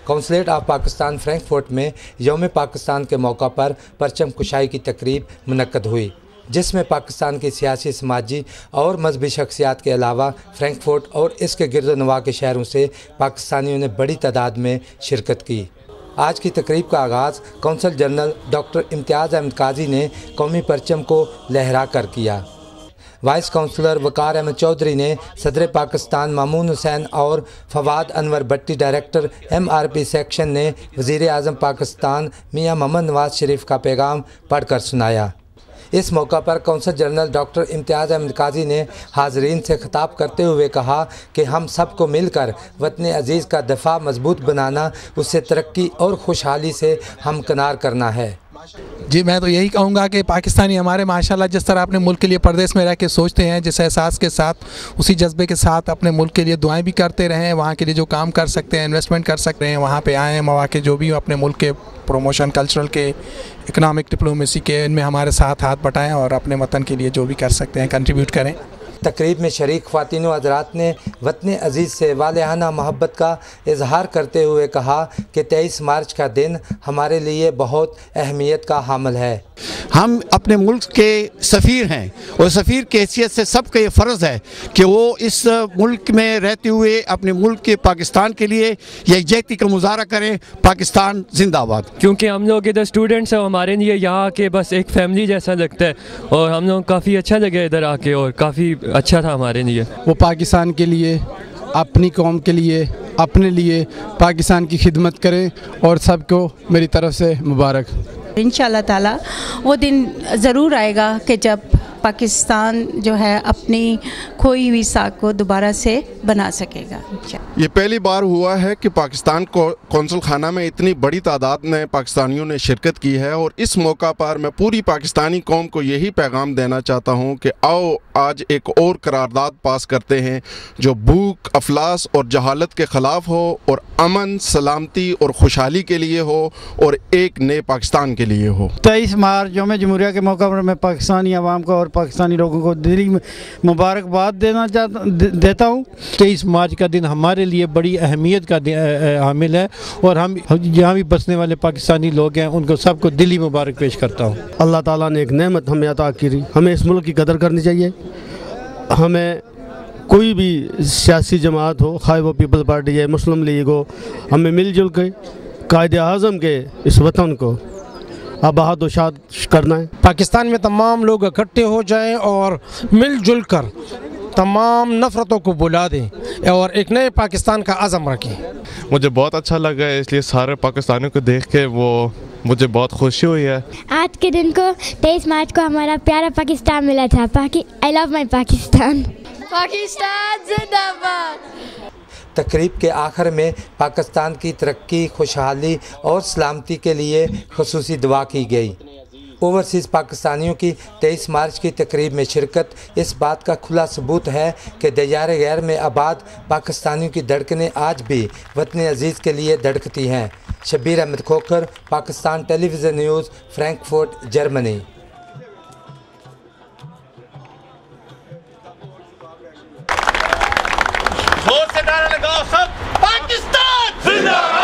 Consulate of Pakistan Frankfurt में यौम पाकिस्तान के मौका पर परचम कुशाई की तकरीब मुनक्कद हुई, जिसमें पाकिस्तान की सियासी, समाजी और मजहबी शख्सियात के अलावा फ्रैंकफर्ट और इसके गिरदोनवा के शहरों से पाकिस्तानियों ने बड़ी तादाद में शिरकत की। आज की तकरीब का आगाज़ कौंसल जनरल डॉक्टर इम्तियाज़ अहमद काजी ने कौमी परचम को लहरा कर किया। वाइस काउंसलर वकार अहमद चौधरी ने सदर पाकिस्तान मामून हुसैन और फवाद अनवर भट्टी डायरेक्टर MRP सेक्शन ने वज़ीर आज़म पाकिस्तान मियां मोहम्मद नवाज शरीफ का पैगाम पढ़कर सुनाया। इस मौका पर कौंसल जनरल डॉक्टर इम्तियाज़ अहमद काजी ने हाज़रीन से खिताब करते हुए कहा कि हम सब को मिलकर वतन अज़ीज़ का दफ़ा मजबूत बनाना, उससे तरक्की और खुशहाली से हमकनार करना है। जी, मैं तो यही कहूँगा कि पाकिस्तानी हमारे माशाल्लाह जिस तरह अपने मुल्क के लिए परदेश में रह के सोचते हैं, जिस एहसास के साथ, उसी जज्बे के साथ अपने मुल्क के लिए दुआएं भी करते रहें, वहाँ के लिए जो काम कर सकते हैं, इन्वेस्टमेंट कर सकते हैं, वहाँ पे आएँ, मौके जो भी हो अपने मुल्क के प्रमोशन, कल्चरल के, इकनॉमिक डिप्लोमेसी के, इनमें हमारे साथ हाथ बटाएँ और अपने वतन के लिए जो भी कर सकते हैं कंट्रीब्यूट करें। तकरीब में शरीक ख्वातीन व हज़रात ने वतन अज़ीज़ से वालिहाना मोहब्बत का इजहार करते हुए कहा कि 23 मार्च का दिन हमारे लिए बहुत अहमियत का हामिल है। हम अपने मुल्क के सफ़ीर हैं और सफ़ीर की हैसियत से सबका ये फ़र्ज़ है कि वो इस मुल्क में रहते हुए अपने मुल्क के पाकिस्तान के लिए यकजहती का मुजाहरा करें। पाकिस्तान जिंदाबाद। क्योंकि हम लोग इधर स्टूडेंट्स हैं, हमारे लिए यहाँ के बस एक फैमिली जैसा लगता है और हम लोग काफ़ी अच्छा लगे इधर आके और काफ़ी अच्छा था हमारे लिए। वो पाकिस्तान के लिए, अपनी कौम के लिए, अपने लिए पाकिस्तान की खिदमत करें और सबको मेरी तरफ से मुबारक। इंशाअल्लाह ताला वो दिन ज़रूर आएगा कि जब पाकिस्तान जो है अपनी खोई हुई साख को दोबारा से बना सकेगा। ये पहली बार हुआ है कि पाकिस्तान को कौंसल खाना में इतनी बड़ी तादाद में पाकिस्तानियों ने शिरकत की है और इस मौका पर मैं पूरी पाकिस्तानी कौम को यही पैगाम देना चाहता हूँ कि आओ आज एक और करारदाद पास करते हैं जो भूख, अफलास और जहालत के ख़िलाफ़ हो और अमन, सलामती और खुशहाली के लिए हो और एक नए पाकिस्तान के लिए हो। 23 मार्च यौम जमहूरिया के मौका पर मैं पाकिस्तानी अवाम को और पाकिस्तानी लोगों को दिली मुबारकबाद देता हूँ। 23 मार्च का दिन हमारे लिए बड़ी अहमियत का हामिल है और हम यहाँ भी बसने वाले पाकिस्तानी लोग हैं, उनको सबको दिली मुबारक पेश करता हूँ। अल्लाह ताला ने एक नेमत हमें अता की, हमें इस मुल्क की कदर करनी चाहिए। हमें कोई भी सियासी जमात हो, खाए वो पीपल्स पार्टी है, मुस्लिम लीग हो, हमें मिलजुल के कायदे आज़म के इस वतन को आबाद व शाद करना है। पाकिस्तान में तमाम लोग इकट्ठे हो जाएं और मिलजुल कर तमाम नफ़रतों को बुला दें और एक नए पाकिस्तान का आज़म रखें। मुझे बहुत अच्छा लगा है, इसलिए सारे पाकिस्तानियों को देख के मुझे बहुत खुशी हुई है। आज के दिन को 23 मार्च को हमारा प्यारा पाकिस्तान मिला था। I love my Pakistan. Pakistan जिंदाबाद। तकरीब के आखिर में पाकिस्तान की तरक्की, खुशहाली और सलामती के लिए खुसूसी दुआ की गई। ओवरसीज़ पाकिस्तानियों की 23 मार्च की तकरीब में शिरकत इस बात का खुला सबूत है कि दयार गैर में आबाद पाकिस्तानियों की धड़कनें आज भी वतन अज़ीज़ के लिए धड़कती हैं। Shabbir Ahmad Khokhar, Pakistan television news, Frankfurt, Germany. जोर से नारा लगाओ सब, पाकिस्तान जिंदाबाद।